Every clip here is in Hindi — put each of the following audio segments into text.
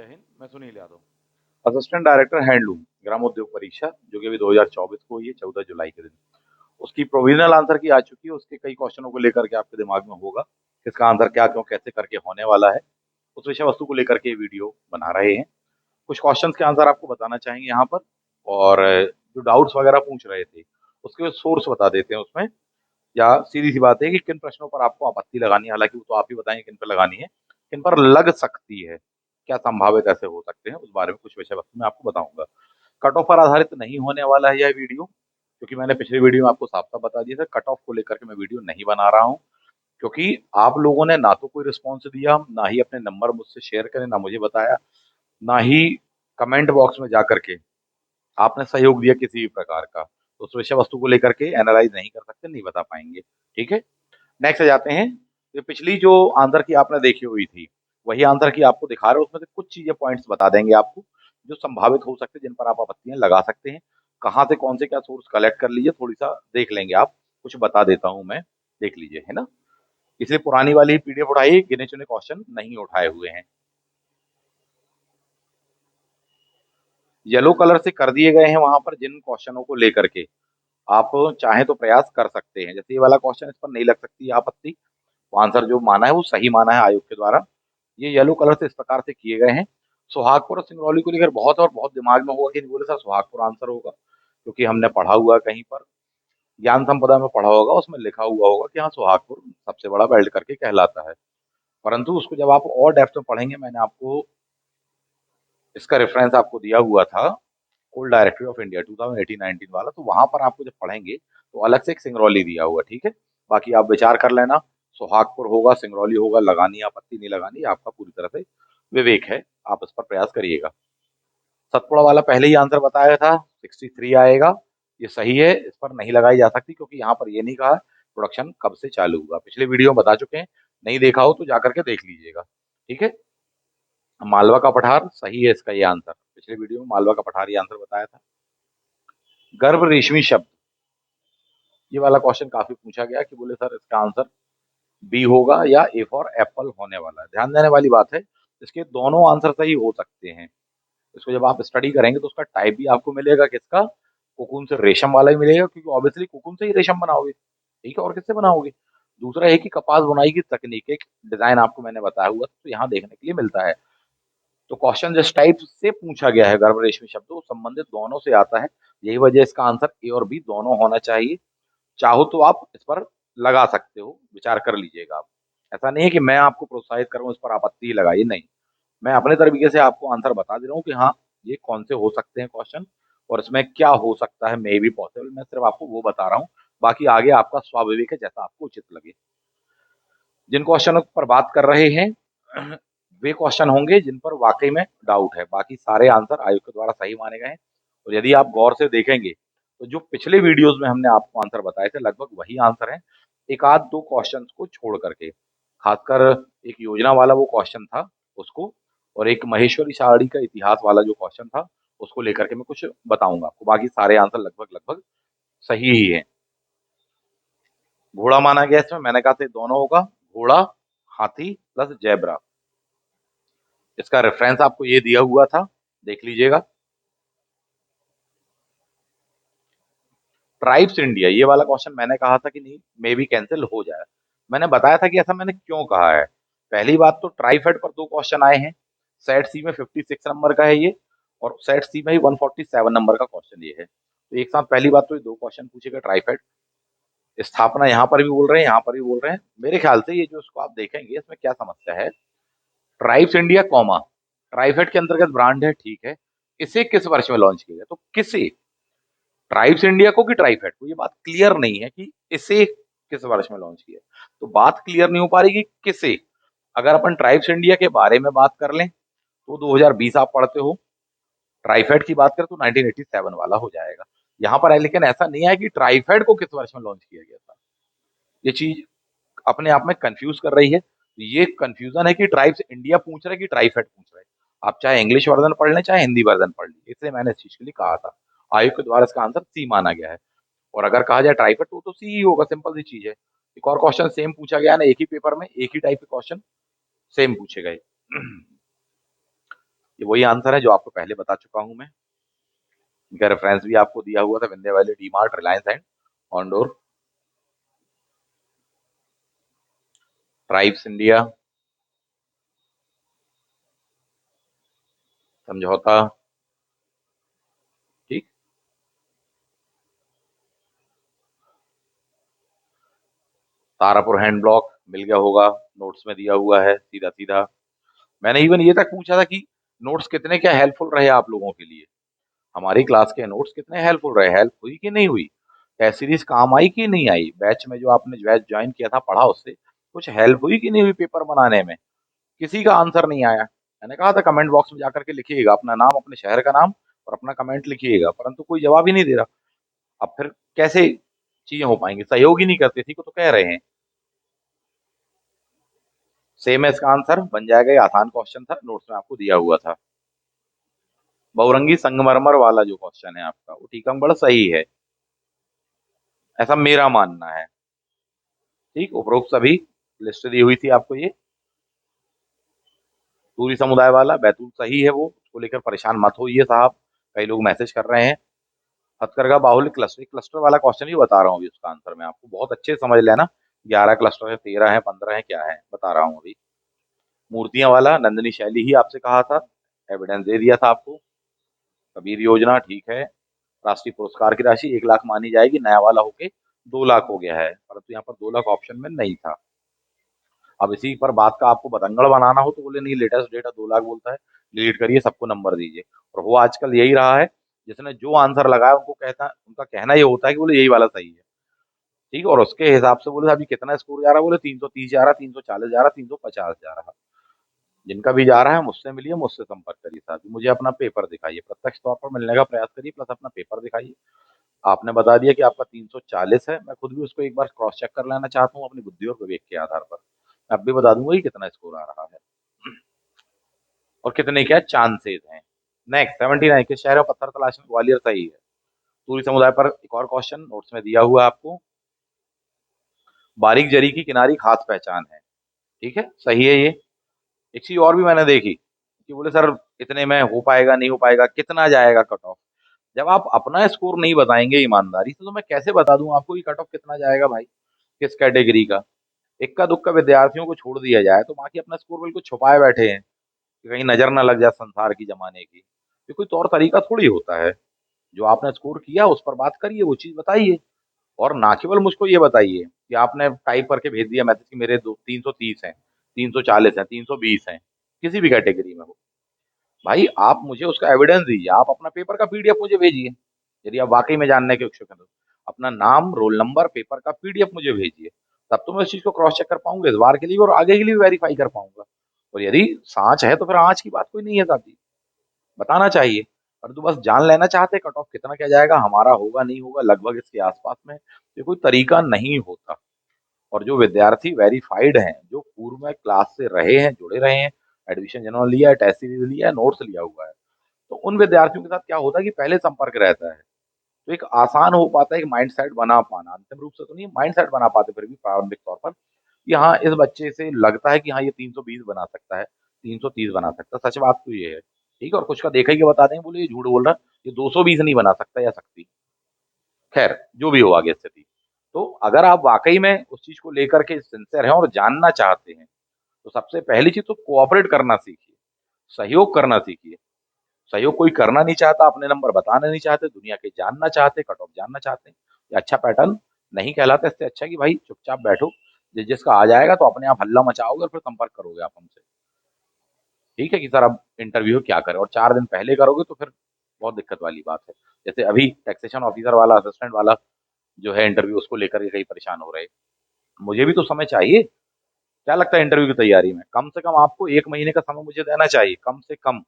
जय हिंद। मैं Sunil Yadav, assistant director handloom, ग्रामोद्योग परीक्षा जो कि अभी 2024 को हुई है, 14 जुलाई के दिन। उसकी प्रोविजनल आंसर की आ चुकी है। उसके कई क्वेश्चनों को लेकर के आपके दिमाग में होगा किसका आंसर क्या क्यों कैसे करके होने वाला है। उस विषय वस्तु को लेकर के ये वीडियो बना रहे हैं। कुछ क्वेश्चंस के आंसर आपको बताना चाहेंगे यहाँ पर, और जो डाउट्स वगैरह पूछ रहे थे उसके सोर्स बता देते हैं उसमें। या सीधी सी बात है कि किन प्रश्नों पर आपको आपत्ति लगानी है, हालांकि वो तो आप ही बताएंगे किन पर लगानी है, किन पर लग सकती है, क्या संभावित ऐसे हो सकते हैं, उस बारे में कुछ विषय वस्तु मैं आपको बताऊंगा। कट ऑफ पर आधारित नहीं होने वाला है यह वीडियो, क्योंकि मैंने पिछले वीडियो में आपको साफ साफ बता दिया था कट ऑफ को लेकर के मैं वीडियो नहीं बना रहा हूँ। क्योंकि आप लोगों ने ना तो कोई रिस्पॉन्स दिया, ना ही अपने नंबर मुझसे शेयर करें, ना मुझे बताया, ना ही कमेंट बॉक्स में जा करके आपने सहयोग दिया किसी भी प्रकार का। तो उस विषय वस्तु को लेकर के एनालाइज नहीं कर सकते, नहीं बता पाएंगे। ठीक है, नेक्स्ट जाते हैं। ये पिछली जो आंसर की आपने देखी हुई थी वही आंसर की आपको दिखा रहे हैं। उसमें से कुछ चीजें पॉइंट्स बता देंगे आपको जो संभावित हो सकते हैं, जिन पर आप आपत्तियां लगा सकते हैं। कहाँ से कौन से क्या सोर्स कलेक्ट कर लीजिए, थोड़ी सा देख लेंगे आप। कुछ बता देता हूं मैं, देख लीजिए, है ना। इसलिए पुरानी वाली पीडीएफ उठाई, गिने चुने क्वेश्चन नहीं उठाए हुए हैं। येलो कलर से कर दिए गए हैं वहां पर जिन क्वेश्चनों को लेकर के आप चाहें तो प्रयास कर सकते हैं। जैसे ये वाला क्वेश्चन, इस पर नहीं लग सकती है आपत्ति, आंसर जो माना है वो सही माना है आयोग के द्वारा। ये येलो कलर से इस प्रकार से किए गए हैं। सुहागपुर और सिंगरौली को लेकर बहुत और बहुत दिमाग में होगा कि नहीं, बोले सर सुहागपुर आंसर होगा, क्योंकि हमने पढ़ा हुआ है कहीं पर, ज्ञान संपदा में पढ़ा होगा, उसमें लिखा हुआ होगा कि हाँ सुहागपुर सबसे बड़ा बेल्ट करके कहलाता है। परंतु उसको जब आप और डेप्थ में पढ़ेंगे, मैंने आपको इसका रेफरेंस आपको दिया हुआ था, कोल डायरेक्टरी ऑफ इंडिया 2018-19 वाला, तो वहां पर आपको जब पढ़ेंगे तो अलग से एक सिंगरौली दिया हुआ, ठीक है। बाकी आप विचार कर लेना, सुहागपुर होगा, सिंगरौली होगा, लगानी आपत्ति नहीं लगानी आपका पूरी तरह से विवेक है, आप इस पर प्रयास करिएगा। सतपुड़ा वाला पहले ही आंसर बताया था, 63 आएगा, ये सही है, इस पर नहीं लगाई जा सकती क्योंकि यहाँ पर ये नहीं कहा प्रोडक्शन कब से चालू हुआ। पिछले वीडियो में बता चुके हैं, नहीं देखा हो तो जाकर के देख लीजिएगा, ठीक है। मालवा का पठार सही है इसका ये आंसर, पिछले वीडियो में मालवा का पठार ये आंसर बताया था। गर्भ रेशमी शब्द, ये वाला क्वेश्चन काफी पूछा गया कि बोले सर इसका आंसर बी होगा या ए फॉर एप्पल होने वाला है। ध्यान देने वाली बात है, इसके दोनों आंसर सही हो सकते हैं। इसको जब आप स्टडी करेंगे तो उसका टाइप भी आपको मिलेगा किसका, कोकून से रेशम वाला ही मिलेगा, क्योंकि ऑब्वियसली कोकून से ही रेशम बनाओगे, ठीक है, और किससे बनाओगे। दूसरा है कि कपास बुनाई की तकनीक, एक डिजाइन आपको मैंने बताया हुआ तो यहाँ देखने के लिए मिलता है। तो क्वेश्चन जिस टाइप से पूछा गया है गर्भ रेशमी शब्द, वो संबंधित दोनों से आता है। यही वजह इसका आंसर ए और बी दोनों होना चाहिए। चाहो तो आप इस पर लगा सकते हो, विचार कर लीजिएगा आप। ऐसा नहीं है कि मैं आपको प्रोत्साहित करूं इस पर आपत्ति ही लगाइए, नहीं। मैं अपने तरीके से आपको आंसर बता दे रहा हूँ कि हाँ ये कौन से हो सकते हैं क्वेश्चन, और इसमें क्या हो सकता है, मे बी पॉसिबल, मैं सिर्फ आपको वो बता रहा हूँ। बाकी आगे आपका स्वाभाविक है, जैसा आपको उचित लगे। जिन क्वेश्चनों पर बात कर रहे हैं वे क्वेश्चन होंगे जिन पर वाकई में डाउट है। बाकी सारे आंसर आयोग के द्वारा सही माने गए हैं। और यदि आप गौर से देखेंगे तो जो पिछले वीडियोस में हमने आपको आंसर बताए थे लगभग वही आंसर हैं, एक आध दो क्वेश्चंस को छोड़ करके। खासकर एक योजना वाला वो क्वेश्चन था उसको, और एक महेश्वरी साड़ी का इतिहास वाला जो क्वेश्चन था उसको लेकर के मैं कुछ बताऊंगा आपको। बाकी सारे आंसर लगभग लगभग सही ही है। घोड़ा माना गया इसमें, मैंने कहा था दोनों होगा, घोड़ा, हाथी प्लस जेब्रा। इसका रेफरेंस आपको ये दिया हुआ था, देख लीजिएगा। ट्राइब्स इंडिया, ये वाला क्वेश्चन मैंने कहा था कि नहीं मे बी कैंसिल हो जाए। मैंने बताया था कि ऐसा मैंने क्यों कहा है। पहली बात तो ट्राइफेड पर दो क्वेश्चन आए हैं, सेट सी में 56 नंबर का है ये, और सेट सी में ही 147 नंबर का क्वेश्चन ये है। तो एक साथ पहली बात तो ये दो क्वेश्चन पूछेगा ट्राइफेड। स्थापना यहाँ पर भी बोल रहे हैं, यहाँ पर भी बोल रहे हैं। मेरे ख्याल से ये जो इसको आप देखेंगे इसमें क्या समस्या है, ट्राइब्स इंडिया कॉमा ट्राइफेड के अंतर्गत ब्रांड है, ठीक है। इसे किस वर्ष में लॉन्च किया गया, तो किसे, ट्राइब्स इंडिया को कि ट्राइफेड को, ये बात क्लियर नहीं है कि इसे किस वर्ष में लॉन्च किया। तो बात क्लियर नहीं हो पा रही कि किसे। अगर अपन ट्राइब्स इंडिया के बारे में बात कर लें तो 2020 आप पढ़ते हो, ट्राइफेड की बात करें तो 1987 वाला हो जाएगा। यहाँ पर है, लेकिन ऐसा नहीं है कि ट्राइफेड को किस वर्ष में लॉन्च किया गया था। ये चीज अपने आप में कंफ्यूज कर रही है। ये कंफ्यूजन है कि ट्राइब्स इंडिया पूछ रहे कि ट्राइफेड पूछ रहे। आप चाहे इंग्लिश वर्जन पढ़ लें चाहे हिंदी वर्जन पढ़ लें, इसलिए मैंने इस चीज के लिए कहा था। आयोग के द्वारा इसका आंसर सी माना गया है। और अगर कहा जाए ट्राइफेड तो सी ही होगा, सिंपल सी चीज है। एक और क्वेश्चन सेम पूछा गया ना, एक ही पेपर में एक ही टाइप के क्वेश्चन सेम पूछे गए। ये वही आंसर है जो आपको पहले बता चुका हूं मैं। इनका रेफरेंस भी आपको दिया हुआ था, Vindhya Valley D Mart, Reliance and Ondoor, Tribes India, समझौता, ठीक। तारापुर हैंड ब्लॉक मिल गया होगा, नोट्स में दिया हुआ है सीधा सीधा। मैंने इवन ये तक पूछा था कि नोट्स कितने क्या हेल्पफुल रहे आप लोगों के लिए, हमारी क्लास के नोट्स कितने हेल्पफुल रहे, हेल्प हुई कि नहीं हुई, टेस्ट सीरीज काम आई कि नहीं आई, बैच में जो आपने बैच ज्वाइन किया था पढ़ा, उससे कुछ हेल्प हुई कि नहीं हुई पेपर बनाने में। किसी का आंसर नहीं आया। मैंने कहा था कमेंट बॉक्स में जाकर के लिखिएगा अपना नाम, अपने शहर का नाम और अपना कमेंट लिखिएगा, परंतु कोई जवाब ही नहीं दे रहा। अब फिर कैसे चीजें हो पाएंगी, सहयोग ही नहीं करते, इसी को तो कह रहे हैं। सेम है इसका आंसर, बन जाएगा, ये आसान क्वेश्चन था, नोट्स में आपको दिया हुआ था। बहुरंगी संगमरमर वाला जो क्वेश्चन है आपका, वो टीकमगढ़ सही है, ऐसा मेरा मानना है। ठीक, उपरोक्त सभी लिस्ट दी हुई थी आपको ये। टूरी समुदाय वाला बैतूल सही है, वो उसको लेकर परेशान मत होइए साहब, कई लोग मैसेज कर रहे हैं। हथकरघा बाहुल्य क्लस्टर, क्लस्टर वाला क्वेश्चन ही बता रहा हूँ अभी, उसका आंसर मैं आपको बहुत अच्छे से समझ लेना। 11 क्लस्टर है, 13 है, 15 है, क्या है बता रहा हूँ अभी। मूर्तियां वाला नंदिनी शैली ही आपसे कहा था, एविडेंस दे दिया था आपको। कबीर योजना ठीक है। राष्ट्रीय पुरस्कार की राशि 1 लाख मानी जाएगी, नया वाला होके 2 लाख हो गया है, परंतु यहाँ पर 2 लाख ऑप्शन में नहीं था। अब इसी पर बात का आपको बतंगड़ बनाना हो तो बोले नहीं, लेटेस्ट डेटा 2 लाख बोलता है, डिलीट करिए, सबको नंबर दीजिए। और वो आजकल यही रहा है, जिसने जो आंसर लगाया उनको कहता, उनका कहना ये होता है कि बोले यही वाला सही है। ठीक है, और उसके हिसाब से बोले अभी कितना स्कोर जा रहा है, बोले 330 जा रहा, 340 जा रहा, 350 जा रहा। जिनका भी जा रहा है मुझसे मिलिए, मुझसे संपर्क करिए साहब, मुझे अपना पेपर दिखाइए, प्रत्यक्ष तौर पर मिलने का प्रयास करिए, प्लस अपना पेपर दिखाइए। आपने बता दिया कि आपका 340 है, मैं खुद भी उसको एक बार क्रॉस चेक कर लेना चाहता हूँ अपनी बुद्धि और विवेक के आधार पर। मैं अब भी बता दूंगा कि कितना स्कोर आ रहा है और कितने क्या चांसेस हैं। नेक्स्ट 79, किस शहर में पत्थर तलाशने, ग्वालियर सही है। पूरी समुदाय पर एक और क्वेश्चन नोट्स में दिया हुआ है आपको। बारीक जरी की किनारी खास पहचान है, ठीक है, सही है ये। एक चीज और भी मैंने देखी कि बोले सर इतने में हो पाएगा नहीं हो पाएगा, कितना जाएगा कट ऑफ। जब आप अपना स्कोर नहीं बताएंगे ईमानदारी से, तो मैं कैसे बता दूं आपको कि कट ऑफ कितना जाएगा भाई, किस कैटेगरी का। इक्का दुक्का विद्यार्थियों को छोड़ दिया जाए तो बाकी अपना स्कोर बिल्कुल छुपाए बैठे हैं कि कहीं नजर ना लग जाए संसार की जमाने की। ये कोई तौर तरीका थोड़ी होता है। जो आपने स्कोर किया उस पर बात करिए, वो चीज बताइए। और ना केवल मुझको ये बताइए कि आपने टाइप करके भेज दिया मैसेज कि मेरे 330 हैं, 340 हैं, 320 हैं, किसी भी कैटेगरी में हो। भाई आप मुझे उसका एविडेंस दीजिए, आप अपना पेपर का पीडीएफ मुझे भेजिए, यदि आप वाकई में जानने के इच्छुक हैं तो। अपना नाम, रोल नंबर, पेपर का पीडीएफ मुझे भेजिए, तब तो मैं इस चीज को क्रॉस चेक कर पाऊंगा इस बार के लिए और आगे के लिए वेरीफाई कर पाऊंगा। और यदि सांच है तो फिर आँच की बात कोई नहीं है साहब जी, बताना चाहिए। और तो बस जान लेना चाहते कट ऑफ कितना क्या जाएगा, हमारा होगा नहीं होगा लगभग इसके आसपास में, ये कोई तरीका नहीं होता। और जो विद्यार्थी वेरीफाइड हैं, जो पूर्व में क्लास से रहे हैं, जुड़े रहे हैं, एडमिशन जिन्होंने लिया है, टेस्ट सीरीज लिया है, नोट्स लिया हुआ है, तो उन विद्यार्थियों के साथ क्या होता है कि पहले संपर्क रहता है, तो एक आसान हो पाता है, एक माइंड सेट बना पाना, अंतिम रूप से तो नहीं, माइंड सेट बना पाते फिर भी प्रारंभिक तौर पर कि हाँ इस बच्चे से लगता है कि हाँ ये 320 बना सकता है, 330 बना सकता है, सच बात तो ये है। ठीक है, और कुछ का देखा ही के बता देंगे, बोले ये झूठ बोल रहा है, ये 220 नहीं बना सकता या सकती। खैर जो भी हो आगे स्थिति। तो अगर आप वाकई में उस चीज को लेकर के सिंसियर हैं और जानना चाहते हैं, तो सबसे पहली चीज तो कोऑपरेट करना सीखिए, सहयोग करना सीखिए। सहयोग कोई करना नहीं चाहता, अपने नंबर बताना नहीं चाहते, दुनिया के जानना चाहते, कट ऑफ जानना चाहते हैं, ये अच्छा पैटर्न नहीं कहलाता। इससे अच्छा कि भाई चुपचाप बैठो, जिसका आ जाएगा तो अपने आप हल्ला मचाओगे और फिर संपर्क करोगे आप हमसे। ठीक है कि सर अब इंटरव्यू क्या करें, और 4 दिन पहले करोगे तो फिर बहुत दिक्कत वाली बात है। जैसे अभी टैक्सेशन ऑफिसर वाला, असिस्टेंट वाला जो है इंटरव्यू, उसको लेकर के कई परेशान हो रहे हैं। मुझे भी तो समय चाहिए। क्या लगता है इंटरव्यू की तैयारी में कम से कम आपको 1 महीने का समय मुझे देना चाहिए, कम से कम।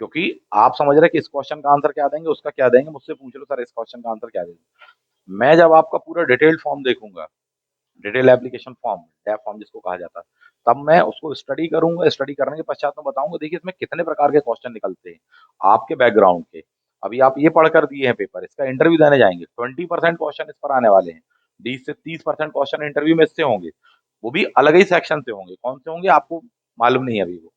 क्योंकि आप समझ रहे हैं कि इस क्वेश्चन का आंसर क्या देंगे, उसका क्या देंगे, मुझसे पूछ लो सर इस क्वेश्चन का आंसर क्या देंगे। मैं जब आपका पूरा डिटेल्ड फॉर्म देखूंगा, डिटेल एप्लीकेशन फॉर्म, डैप फॉर्म जिसको कहा जाता है, तब मैं उसको स्टडी करूंगा, स्टडी करने के पश्चात मैं बताऊंगा देखिए इसमें कितने प्रकार के क्वेश्चन निकलते हैं आपके बैकग्राउंड के। अभी आप ये पढ़ कर दिए हैं पेपर, इसका इंटरव्यू देने जाएंगे, 20% क्वेश्चन इस पर आने वाले हैं, 20 से 30% क्वेश्चन इंटरव्यू में इससे होंगे, वो भी अलग ही सेक्शन से होंगे, कौन से होंगे आपको मालूम नहीं है अभी वो।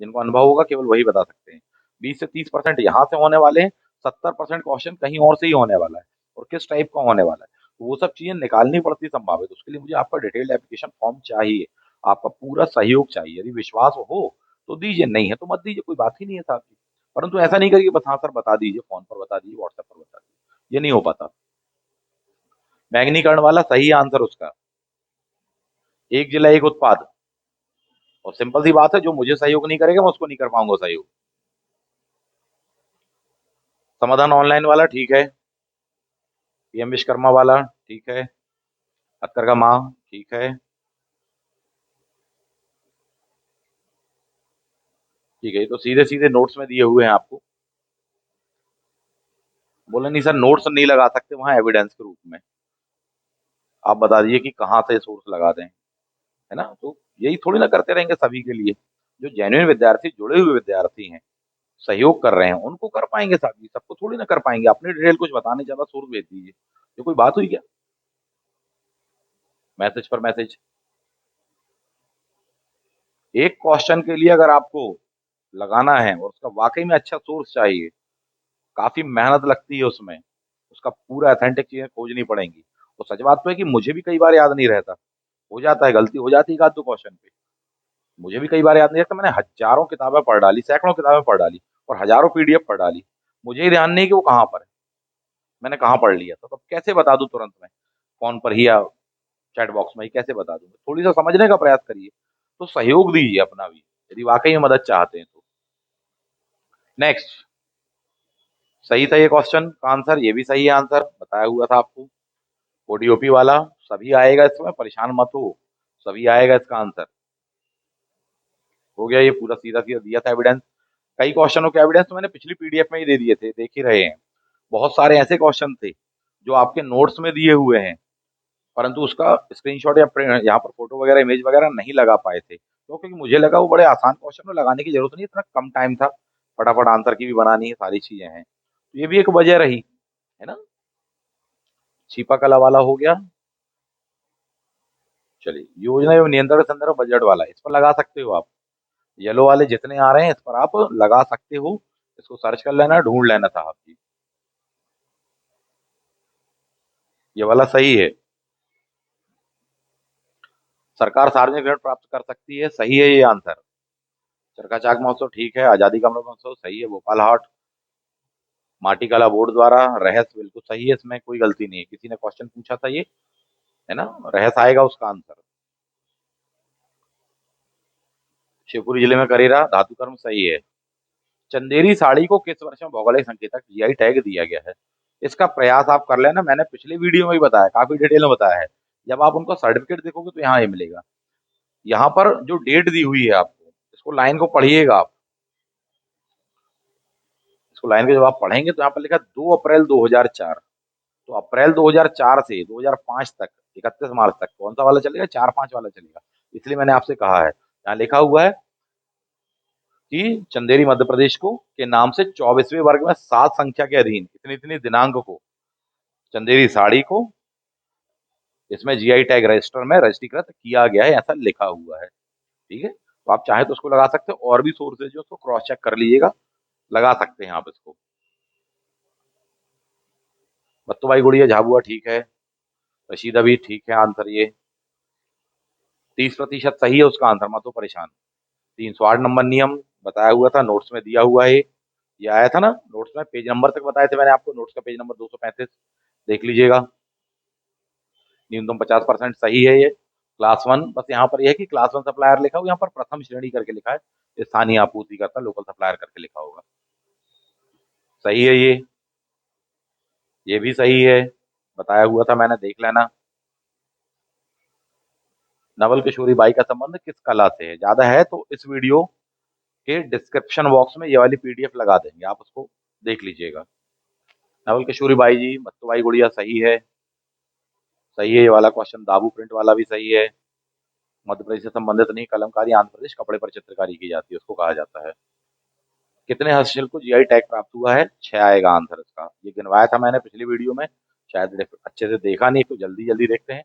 जिनको अनुभव होगा केवल वही बता सकते हैं। 20 से 30% यहाँ से होने वाले हैं, 70% क्वेश्चन कहीं और से ही होने वाला है, और किस टाइप का होने वाला है, तो वो सब चीजें निकालनी पड़ती है संभावित। उसके लिए मुझे आपका डिटेल्ड एप्लीकेशन फॉर्म चाहिए, आपका पूरा सहयोग चाहिए। यदि विश्वास हो तो दीजिए, नहीं है तो मत दीजिए, कोई बात ही नहीं है साहब जी। परंतु ऐसा नहीं करिए बस हाँ सर बता दीजिए, फोन पर बता दीजिए, व्हाट्सएप पर बता दीजिए, ये नहीं हो पाता। मैग्नीकरण वाला सही आंसर उसका, एक जिला एक उत्पाद। और सिंपल सी बात है, जो मुझे सहयोग नहीं करेगा मैं उसको नहीं कर पाऊंगा सहयोग। समाधान ऑनलाइन वाला ठीक है, पीएम विश्वकर्मा वाला ठीक है, हथकरघा माँ ठीक है, ठीक है, ये तो सीधे सीधे नोट्स में दिए हुए हैं आपको। बोले नहीं सर नोट्स नहीं लगा सकते वहां एविडेंस के रूप में, आप बता दीजिए कि कहाँ से सोर्स लगा दें, है ना। तो यही थोड़ी ना करते रहेंगे सभी के लिए। जो जेन्युइन विद्यार्थी, जुड़े हुए विद्यार्थी हैं, सहयोग कर रहे हैं, उनको कर पाएंगे सभी, सबको थोड़ी ना कर पाएंगे। अपनी डिटेल कुछ बताने ज्यादा सोर्स भेज दीजिए, ये कोई बात हुई क्या? मैसेज पर मैसेज। एक क्वेश्चन के लिए अगर आपको लगाना है और उसका वाकई में अच्छा सोर्स चाहिए, काफी मेहनत लगती है उसमें, उसका पूरा अथेंटिक चीजें खोजनी पड़ेंगी। और सच बात तो है कि मुझे भी कई बार याद नहीं रहता, हो जाता है, गलती हो जाती है एक आध दो क्वेश्चन पे। मुझे भी कई बार याद नहीं रहता, मैंने हजारों किताबें पढ़ डाली, सैकड़ों किताबें पढ़ डाली, और हजारों पीडीएफ पढ़ डाली, मुझे ही ध्यान नहीं कि वो कहाँ पर है, मैंने कहाँ पढ़ लिया था। तो अब कैसे बता दूं तुरंत में, फोन पर ही या चैट बॉक्स में ही कैसे बता दूं? थोड़ी सा समझने का प्रयास करिए, तो सहयोग दीजिए अपना भी, यदि वाकई में मदद चाहते हैं तो। नेक्स्ट, सही था ये क्वेश्चन का आंसर, ये भी सही है आंसर, बताया हुआ था आपको। ओडीओपी वाला सभी आएगा इसमें, परेशान मत हो, सभी आएगा इसका आंसर। हो गया ये पूरा, सीधा सीधा दिया था एविडेंस। कई क्वेश्चनों के एविडेंस तो मैंने पिछली पीडीएफ में ही दे दिए थे, देख ही रहे हैं। बहुत सारे ऐसे क्वेश्चन थे जो आपके नोट्स में दिए हुए हैं, परंतु उसका स्क्रीनशॉट या यहाँ पर फोटो वगैरह, इमेज वगैरह नहीं लगा पाए थे, तो क्योंकि मुझे लगा वो बड़े आसान क्वेश्चन में लगाने की जरूरत नहीं, इतना कम टाइम था, फटाफट आंसर की भी बनानी है, सारी चीजें हैं, तो ये भी एक वजह रही, है ना। छिपा कला वाला हो गया। चलिए, योजना एवं नियंत्रण संदर्भ बजट वाला, इस पर लगा सकते हो आप। येलो वाले जितने आ रहे हैं इस पर आप लगा सकते हो, इसको सर्च कर लेना, ढूंढ लेना साहब जी। ये वाला सही है, सरकार सार्वजनिक ऋण प्राप्त कर सकती है, सही है ये आंसर। चरखा चाक महोत्सव ठीक है, आजादी का अमृत महोत्सव सही है, भोपाल हाट, माटी कला बोर्ड द्वारा, रहस्य बिल्कुल सही है, इसमें कोई गलती नहीं है, किसी ने क्वेश्चन पूछा था ये, है ना, रहस्य आएगा उसका आंसर। शिवपुरी जिले में करेरा धातु कर्म सही है। चंदेरी साड़ी को किस वर्ष में भौगोलिक संकेतक जीआई टैग दिया गया है? इसका प्रयास आप कर लेना, मैंने पिछले वीडियो में ही बताया, काफी डिटेल में बताया है। जब आप उनका सर्टिफिकेट देखोगे तो यहाँ ये मिलेगा, यहाँ पर जो डेट दी हुई है आपको, इसको लाइन को पढ़िएगा आप, इसको लाइन को जब आप पढ़ेंगे तो यहाँ पर लिखा 2 अप्रैल 2004, तो अप्रैल 2004 से 2005 तक, 31 मार्च तक कौन सा वाला चलेगा? 4-5 वाला चलेगा। इसलिए मैंने आपसे कहा है, यहाँ लिखा हुआ है कि चंदेरी मध्य प्रदेश को के नाम से 24वें वर्ग में 7 संख्या के अधीन इतनी इतनी दिनांक को चंदेरी साड़ी को इसमें जीआई टैग रजिस्टर में रजिस्ट्रीकृत किया गया है, ऐसा लिखा हुआ है। ठीक है, तो आप चाहे तो उसको लगा सकते हो, और भी सोर्सेज जो उसको क्रॉस चेक कर लीजिएगा, लगा सकते हैं आप इसको। बत्तूबाई गुड़िया झाबुआ ठीक है, रशीदा भी ठीक है आंसर ये, 30% सही है उसका आंसर, मत हो परेशान। 308 नंबर नियम बताया हुआ था, नोट्स में दिया हुआ है, ये आया था ना नोट्स में, पेज नंबर तक बताए थे मैंने आपको, नोट्स का पेज नंबर 235, देख लीजिएगा। न्यूनतम 50% सही है ये। क्लास वन, बस यहाँ पर यह है कि क्लास वन सप्लायर लिखा हो, यहाँ पर प्रथम श्रेणी करके लिखा है, स्थानीय आपूर्तिकर्ता लोकल सप्लायर करके लिखा होगा, सही है ये भी सही है, बताया हुआ था मैंने, देख लेना। नवल किशोरी बाई का संबंध किस कला से है? ज्यादा है तो इस वीडियो के डिस्क्रिप्शन बॉक्स में ये वाली पीडीएफ लगा देंगे, आप उसको देख लीजिएगा। नवल किशोरी बाई जी, मत्तूबाई गुड़िया सही है, सही है ये वाला क्वेश्चन, दाबू प्रिंट वाला भी सही है। मध्य प्रदेश से संबंधित नहीं, कलमकारी आंध्र प्रदेश, कपड़े पर चित्रकारी की जाती है उसको कहा जाता है। कितने हस्तशिल्प को जीआई टैग प्राप्त हुआ है? 6 आएगा आंसर इसका, ये गिनवाया था मैंने पिछली वीडियो में, शायद अच्छे से देखा नहीं, तो जल्दी जल्दी देखते हैं।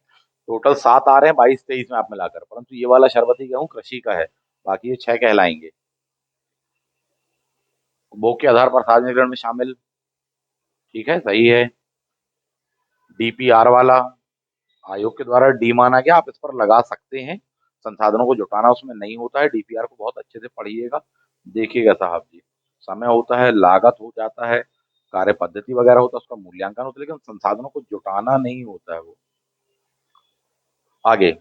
टोटल 7 आ रहे हैं 22-23 में आप मिलाकर, परंतु ये वाला शरबती गेहूं कृषि का है, बाकी ये 6 कहलाएंगे। उपभोग के आधार पर सार्वजनिकरण में शामिल, ठीक है, सही है। डीपीआर वाला, आयोग के द्वारा डी माना गया, आप इस पर लगा सकते हैं। संसाधनों को जुटाना उसमें नहीं होता है, डीपीआर को बहुत अच्छे से पढ़िएगा, देखिएगा साहब जी। समय होता है, लागत हो जाता है, कार्य पद्धति वगैरह होता है, उसका मूल्यांकन होता है, लेकिन संसाधनों को जुटाना नहीं होता है वो। आगे,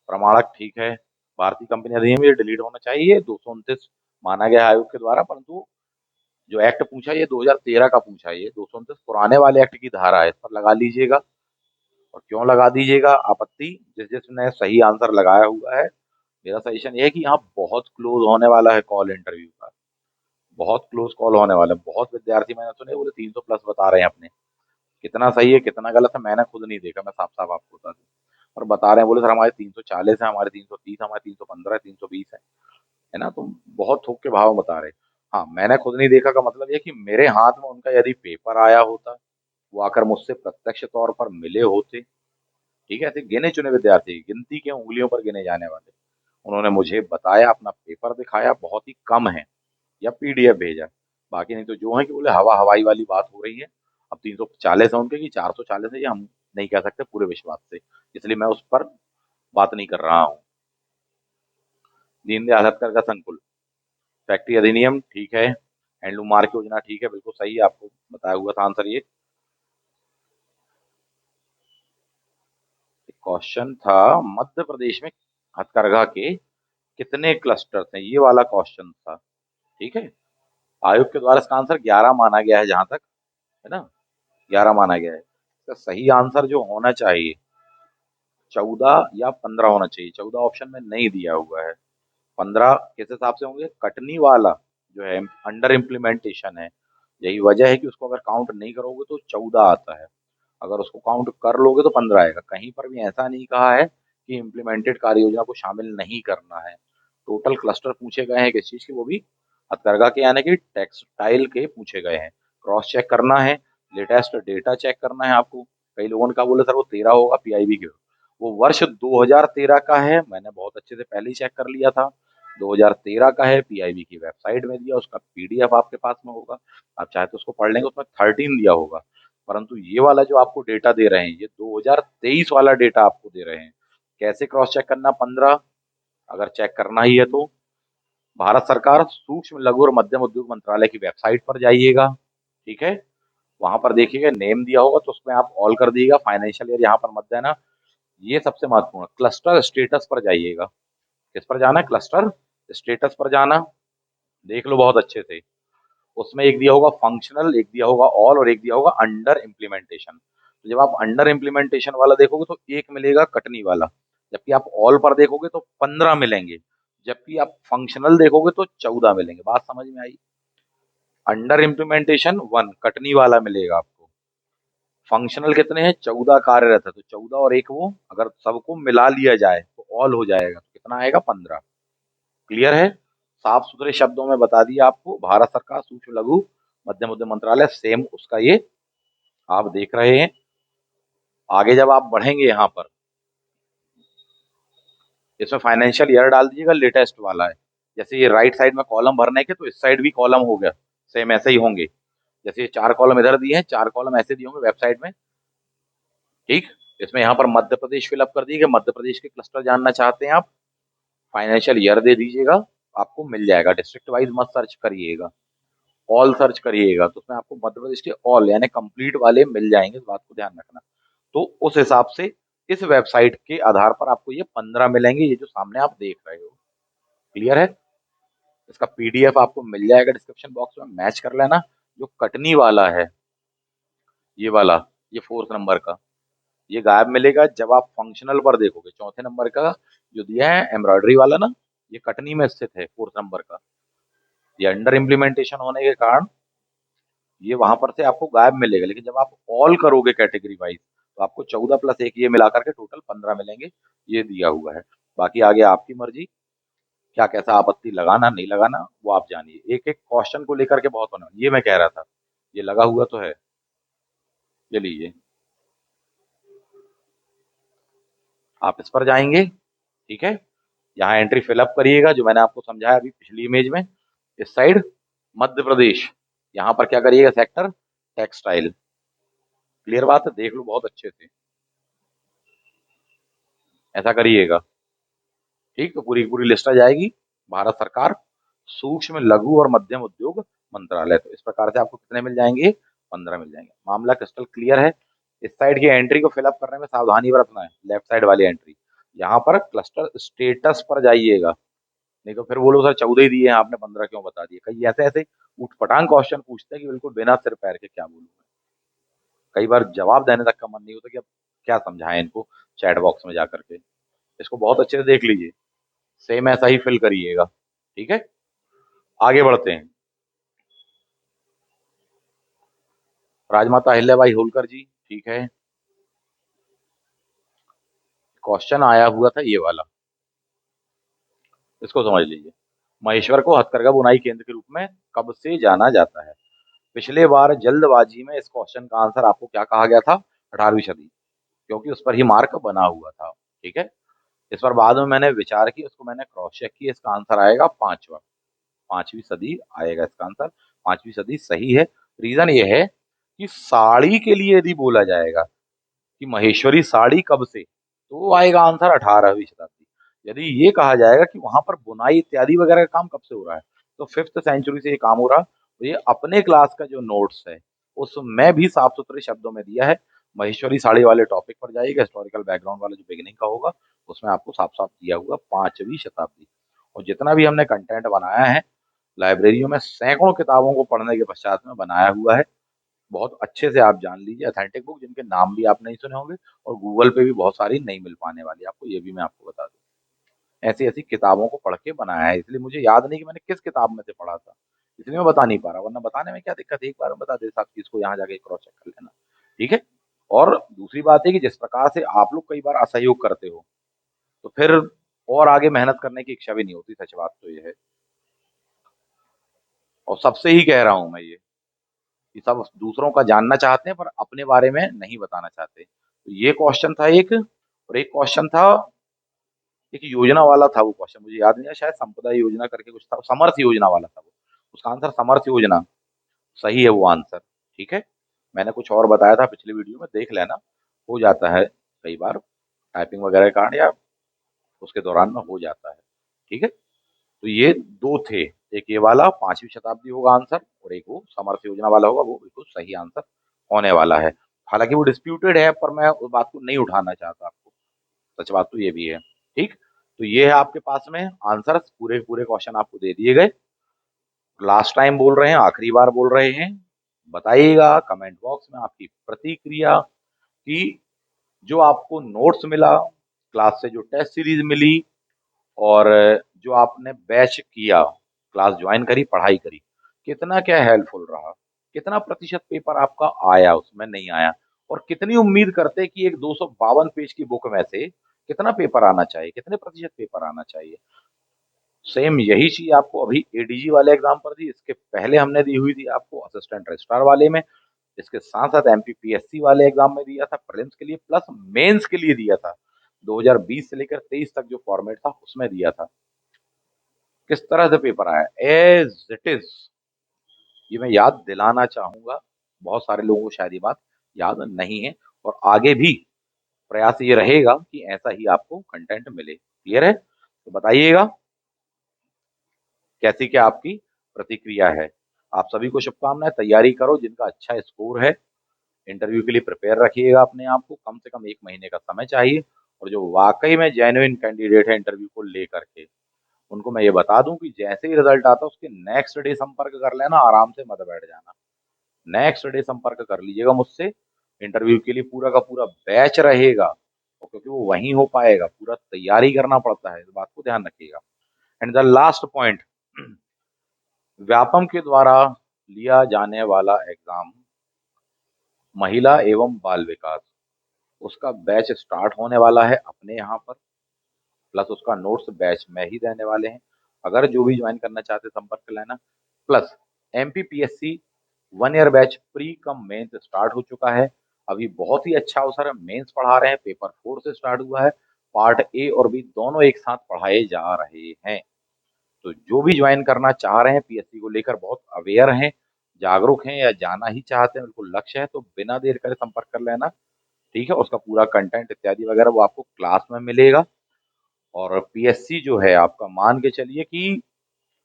प्रमाणक, ठीक है। भारतीय कंपनी अधिनियम ये डिलीट होना चाहिए, 229 माना गया है आयोग के द्वारा, परंतु जो एक्ट पूछा ये 2013 का पूछा है, ये 229 पुराने वाले एक्ट की धारा है, इस पर लगा लीजिएगा। और क्यों लगा दीजिएगा, आपत्ति जिस जिसने सही आंसर लगाया हुआ है, मेरा सजेशन ये है कि यहाँ बहुत क्लोज होने वाला है कॉल इंटरव्यू का, बहुत क्लोज कॉल होने वाला है। बहुत विद्यार्थी मैंने सुने बोले 300 प्लस बता रहे हैं अपने, कितना सही है कितना गलत है मैंने खुद नहीं देखा, मैं साफ साफ आपको बता दूं। और बता रहे हैं, बोले सर हमारे 340 है, हमारे 330 है, हमारे 315 है, 320 है ना, तुम बहुत थोक के भाव बता रहे। हाँ, मैंने खुद नहीं देखा का मतलब ये कि मेरे हाथ में उनका यदि पेपर आया होता, वो आकर मुझसे प्रत्यक्ष तौर पर मिले होते, ठीक है, ऐसे गिने चुने विद्यार्थी, गिनती के उंगलियों पर गिने जाने वाले, उन्होंने मुझे बताया, अपना पेपर दिखाया, बहुत ही कम है, या पीडीएफ भेजा, बाकी नहीं तो जो है कि बोले हवा हवाई वाली बात हो रही है। अब 340 है उनके कि 440 है, ये हम नहीं कह सकते पूरे विश्वास से, इसलिए मैं उस पर बात नहीं कर रहा हूँ। दीनदयाल हथकरघा संकुल, फैक्ट्री अधिनियम, ठीक है। हैंडलूम मार्क योजना, ठीक है, बिल्कुल सही है, आपको बताया हुआ था आंसर ये। क्वेश्चन था मध्य प्रदेश में हथकरघा के कितने क्लस्टर थे, ये वाला क्वेश्चन था, ठीक है। आयोग के द्वारा इसका आंसर 11 माना गया है, जहां तक है ना, 11 माना गया है। इसका सही आंसर जो होना चाहिए 14 या 15 होना चाहिए, 14 ऑप्शन में नहीं दिया हुआ है। 15 किस हिसाब से होंगे, कटनी वाला जो है अंडर इम्प्लीमेंटेशन है, यही वजह है कि उसको अगर काउंट नहीं करोगे तो 14 आता है, अगर उसको काउंट कर लोगे तो 15 आएगा। कहीं पर भी ऐसा नहीं कहा है कि इम्प्लीमेंटेड कार्य योजना को शामिल नहीं करना है। टोटल क्लस्टर पूछे गए हैं किस चीज के, वो भी हथकरघा के, यानी कि टेक्सटाइल के पूछे गए हैं। क्रॉस चेक करना है, लेटेस्ट डेटा चेक करना है आपको। कई लोगों ने कहा बोले सर वो 13 होगा पीआईबी के, वो वर्ष 2013 का है, मैंने बहुत अच्छे से पहले ही चेक कर लिया था, 2013 का है, पीआईबी की वेबसाइट में दिया, उसका पीडीएफ आपके पास में होगा, आप चाहे तो उसको पढ़ लेंगे, उसमें 13 दिया होगा। परंतु ये वाला जो आपको डेटा दे रहे हैं, ये 2023 वाला डेटा आपको दे रहे हैं। कैसे क्रॉस चेक करना 15, अगर चेक करना ही है तो भारत सरकार सूक्ष्म लघु और मध्यम उद्योग मंत्रालय की वेबसाइट पर जाइएगा, ठीक है, वहां पर देखिएगा नेम दिया होगा, तो उसमें आप ऑल कर दीजिएगा, फाइनेंशियल ईयर यहाँ पर मत देना। ये सबसे महत्वपूर्ण, क्लस्टर स्टेटस पर जाइएगा। किस पर जाना है, क्लस्टर स्टेटस पर जाना, देख लो बहुत अच्छे से। उसमें एक दिया होगा फंक्शनल, एक दिया होगा ऑल, और एक दिया होगा अंडर इम्प्लीमेंटेशन। तो जब आप अंडर इम्प्लीमेंटेशन वाला देखोगे तो एक मिलेगा कटनी वाला, जबकि आप ऑल पर देखोगे तो 15 मिलेंगे, जबकि आप फंक्शनल देखोगे तो 14 मिलेंगे। बात समझ में आई। अंडर इम्प्लीमेंटेशन 1 कटनी वाला मिलेगा आपको, फंक्शनल कितने हैं, 14 कार्यरत है, तो 14 और एक वो, अगर सबको मिला लिया जाए तो ऑल हो जाएगा, तो कितना आएगा, 15। क्लियर है, साफ सुथरे शब्दों में बता दिया आपको। भारत सरकार सूक्ष्म लघु मध्यम उद्यम मंत्रालय, सेम उसका ये आप देख रहे हैं। आगे जब आप बढ़ेंगे यहाँ पर, इसमें फाइनेंशियल ईयर डाल दीजिएगा, लेटेस्ट वाला है। जैसे ये राइट साइड में कॉलम भरने के, तो इस साइड भी कॉलम हो गया, सेम ऐसे ही होंगे। जैसे ये 4 कॉलम इधर दिए हैं, 4 कॉलम ऐसे दिए होंगे वेबसाइट में, ठीक। इसमें यहाँ पर मध्य प्रदेश फिलअप कर दीजिएगा, मध्य प्रदेश के क्लस्टर जानना चाहते हैं आप, फाइनेंशियल ईयर दे दीजिएगा, आपको मिल जाएगा। डिस्ट्रिक्ट वाइज मत सर्च करिएगा, ऑल सर्च करिएगा, तो उसमें आपको मध्य प्रदेश के ऑल यानी कंप्लीट वाले मिल जाएंगे, इस बात को ध्यान रखना। तो उस हिसाब से इस वेबसाइट के आधार पर आपको ये 15 मिलेंगे, ये जो सामने आप देख रहे हो। क्लियर है, इसका पीडीएफ आपको मिल जाएगा डिस्क्रिप्शन बॉक्स में, मैच कर लेना। जो कटनी वाला है ये वाला, ये 4th नंबर का, ये गायब मिलेगा जब आप फंक्शनल पर देखोगे। 4थे नंबर का जो दिया है एम्ब्रॉयडरी वाला ना, ये कटनी में स्थित है 4th नंबर का, ये अंडर इम्प्लीमेंटेशन होने के कारण ये वहां पर से आपको गायब मिलेगा, लेकिन जब आप ऑल करोगे कैटेगरी वाइज, तो आपको 14 प्लस एक ये मिलाकर के टोटल 15 मिलेंगे, ये दिया हुआ है। बाकी आगे आपकी मर्जी, क्या कैसा आपत्ति लगाना नहीं लगाना वो आप जानिए। एक एक क्वेश्चन को लेकर के बहुत होना, ये मैं कह रहा था, ये लगा हुआ तो है, ये लीजिए, आप इस पर जाएंगे, ठीक है, यहाँ एंट्री फिलअप करिएगा जो मैंने आपको समझाया अभी पिछली इमेज में, इस साइड, मध्य प्रदेश। यहाँ पर क्या करिएगा, सेक्टर टेक्सटाइल। क्लियर बात है, देख लो बहुत अच्छे से, ऐसा करिएगा। ठीक, तो पूरी की पूरी लिस्ट आ जाएगी। भारत सरकार सूक्ष्म लघु और मध्यम उद्योग मंत्रालय, तो इस प्रकार से आपको कितने मिल जाएंगे, 15 मिल जाएंगे। मामला क्रिस्टल क्लियर है। इस साइड की एंट्री को फिलअप करने में सावधानी बरतना है, लेफ्ट साइड वाली एंट्री। यहाँ पर क्लस्टर स्टेटस पर जाइएगा, नहीं तो फिर बोलो सर 14 ही दिए हैं आपने, 15 क्यों बता दिए। कई ऐसे ऐसे उठपटांग क्वेश्चन पूछते हैं कि बिल्कुल बिना सिर पैर के, क्या बोलूं। कई बार जवाब देने तक का मन नहीं होता कि अब क्या समझाएं इनको चैट बॉक्स में जा करके। इसको बहुत अच्छे से देख लीजिए, सेम ऐसा ही फिल करिएगा। ठीक है, आगे बढ़ते हैं। राजमाता अहिल्याबाई होलकर जी, ठीक है। क्वेश्चन आया हुआ था ये वाला, इसको समझ लीजिए। महेश्वर को हथकरघा बुनाई केंद्र के रूप में कब से जाना जाता है। पिछले बार जल्दबाजी में इस क्वेश्चन का आंसर आपको क्या कहा गया था, 18वीं सदी, क्योंकि उस पर ही मार्क बना हुआ था। ठीक है, इस पर बाद में मैंने विचार की, उसको मैंने क्रॉस चेक किया, इसका आंसर आएगा 5वां, 5वीं सदी आएगा इसका आंसर। 5वीं सदी सही है। रीजन ये है कि साड़ी के लिए यदि बोला जाएगा कि महेश्वरी साड़ी कब से, तो वो आएगा आंसर 18वीं शताब्दी। यदि ये कहा जाएगा कि वहां पर बुनाई इत्यादि वगैरह का काम कब से हो रहा है, तो 5th सेंचुरी से ये काम हो रहा। तो ये अपने क्लास का जो नोट्स है उसमें भी साफ सुथरे शब्दों में दिया है। महेश्वरी साड़ी वाले टॉपिक पर जाइएगा, हिस्टोरिकल बैकग्राउंड वाला जो बिगिनिंग का होगा, उसमें आपको साफ साफ दिया हुआ 5वीं शताब्दी। और जितना भी हमने कंटेंट बनाया है लाइब्रेरियों में, सैकड़ों किताबों को पढ़ने के पश्चात में बनाया हुआ है। बहुत अच्छे से आप जान लीजिए, अथेंटिक बुक जिनके नाम भी आप नहीं सुने होंगे, और गूगल पे भी बहुत सारी नहीं मिल पाने वाली आपको, ये भी मैं आपको बता दूं। ऐसी ऐसी किताबों को पढ़ के बनाया है, इसलिए मुझे याद नहीं कि मैंने किस किताब में से पढ़ा था, इसलिए मैं बता नहीं पा रहा, वरना बताने में क्या दिक्कत है, एक बार में बता दे साहब कि इसको यहाँ जाके क्रॉस चेक कर लेना। ठीक है। और दूसरी बात है कि जिस प्रकार से आप लोग कई बार असहयोग करते हो, तो फिर और आगे मेहनत करने की इच्छा भी नहीं होती, सच बात तो ये है। और सबसे ही कह रहा हूं मैं ये, कि सब दूसरों का जानना चाहते हैं पर अपने बारे में नहीं बताना चाहते। तो ये क्वेश्चन था एक, और एक क्वेश्चन था, एक योजना वाला था वो क्वेश्चन, मुझे याद नहीं है, शायद संपदा योजना करके कुछ था, समर्थ योजना वाला था वो। उसका आंसर समर्थ योजना सही है वो आंसर। ठीक है, मैंने कुछ और बताया था पिछली वीडियो में, देख लेना। हो जाता है कई बार टाइपिंग वगैरह का, या उसके दौरान में हो जाता है। ठीक है, तो ये दो थे, एक ये वाला 5वीं शताब्दी होगा आंसर, और एक वो समर्थ योजना वाला होगा, वो बिल्कुल सही आंसर होने वाला है। हालांकि वो डिस्प्यूटेड है, पर मैं उस बात को नहीं उठाना चाहता आपको, सच बात तो ये भी है। ठीक, तो ये है आपके पास में आंसर, पूरे पूरे क्वेश्चन आपको दे दिए गए। लास्ट टाइम बोल रहे हैं, आखिरी बार बोल रहे हैं, बताइएगा कमेंट बॉक्स में आपकी प्रतिक्रिया कि जो आपको नोट्स मिला, क्लास से जो टेस्ट सीरीज मिली, और जो आपने बैच किया, क्लास ज्वाइन करी, पढ़ाई करी, कितना क्या हेल्पफुल रहा, कितना प्रतिशत पेपर आपका आया, उसमें नहीं आया, और कितनी उम्मीद करते कि एक 252 पेज की बुक में से कितना पेपर आना चाहिए, कितने प्रतिशत पेपर आना चाहिए। सेम यही चीज आपको अभी एडीजी वाले एग्जाम पर थी, इसके पहले हमने दी हुई थी आपको असिस्टेंट रजिस्ट्रार वाले में, इसके साथ साथ एमपीपीएससी वाले एग्जाम में दिया था, प्रीलिम्स के लिए प्लस मेंस के लिए दिया था। 2020 से लेकर 23 तक जो फॉर्मेट था उसमें दिया था। किस तरह से पेपर आया एज इट इज, ये मैं याद दिलाना चाहूंगा। बहुत सारे लोगों को शायद ये बात याद नहीं है, और आगे भी प्रयास ये रहेगा कि ऐसा ही आपको कंटेंट मिले। क्लियर है, तो बताइएगा कैसी क्या आपकी प्रतिक्रिया है। आप सभी को शुभकामनाएं, तैयारी करो जिनका अच्छा स्कोर है, इंटरव्यू के लिए प्रिपेयर रखिएगा अपने आप को, कम से कम 1 महीने का समय चाहिए। और जो वाकई में जेन्युइन कैंडिडेट है इंटरव्यू को लेकर के, उनको मैं ये बता दूं कि जैसे ही रिजल्ट आता है उसके नेक्स्ट डे संपर्क कर लेना, आराम से मत बैठ जाना, नेक्स्ट डे संपर्क कर लीजिएगा मुझसे। इंटरव्यू के लिए पूरा का पूरा बैच रहेगा, और क्योंकि वो वहीं हो पाएगा, पूरा तैयारी करना पड़ता है, इस बात को ध्यान रखिएगा। And the last point, Vyapam के द्वारा लिया जाने वाला एग्जाम महिला एवं बाल विकास, उसका बैच स्टार्ट होने वाला है अपने यहाँ पर, प्लस उसका नोट्स बैच में ही देने वाले हैं। अगर जो भी ज्वाइन करना चाहते संपर्क लेना। Plus MPPSC 1 year batch pre cum mains start हो चुका है। अभी बहुत ही अच्छा अवसर है, मेंस पढ़ा रहे हैं, पेपर 4 से स्टार्ट हुआ है, पार्ट ए और बी दोनों एक साथ पढ़ाए जा रहे हैं। तो जो भी ज्वाइन करना चाह रहे हैं पीएससी को लेकर, बहुत अवेयर हैं, जागरूक हैं या जाना ही चाहते हैं, बिल्कुल लक्ष्य है, तो बिना देर करे संपर्क कर लेना। ठीक है, उसका पूरा कंटेंट इत्यादि वगैरह वो आपको क्लास में मिलेगा। और पीएससी जो है आपका, मान के चलिए कि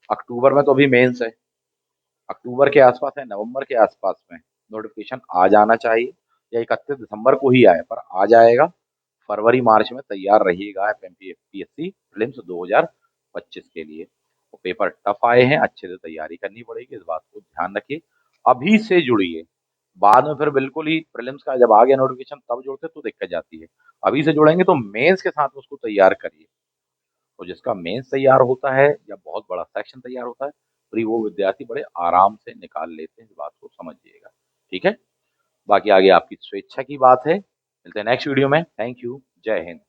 अक्टूबर में तो अभी मेंस है, अक्टूबर के आसपास या नवंबर के आसपास में नोटिफिकेशन आ जाना चाहिए, या 31 दिसंबर को ही आए पर आ जाएगा। फरवरी मार्च में तैयार रहिएगा पीएससी प्रीलिम्स 2025 के लिए। वो पेपर टफ आए हैं, अच्छे से तैयारी करनी पड़ेगी, इस बात को ध्यान रखिए। अभी से जुड़िए, बाद में फिर बिल्कुल ही प्रीलिम्स का जब आ गया नोटिफिकेशन तब जुड़ते तो दिक्कत जाती है। अभी से जुड़ेंगे तो मेंस के साथ उसको तैयार करिए। तो जिसका मेंस तैयार होता है या बहुत बड़ा सेक्शन तैयार होता है, फिर वो विद्यार्थी बड़े आराम से निकाल लेते हैं, इस बात को समझिएगा। ठीक है, बाकी आगे आपकी स्वेच्छा की बात है। मिलते हैं नेक्स्ट वीडियो में। थैंक यू, जय हिंद।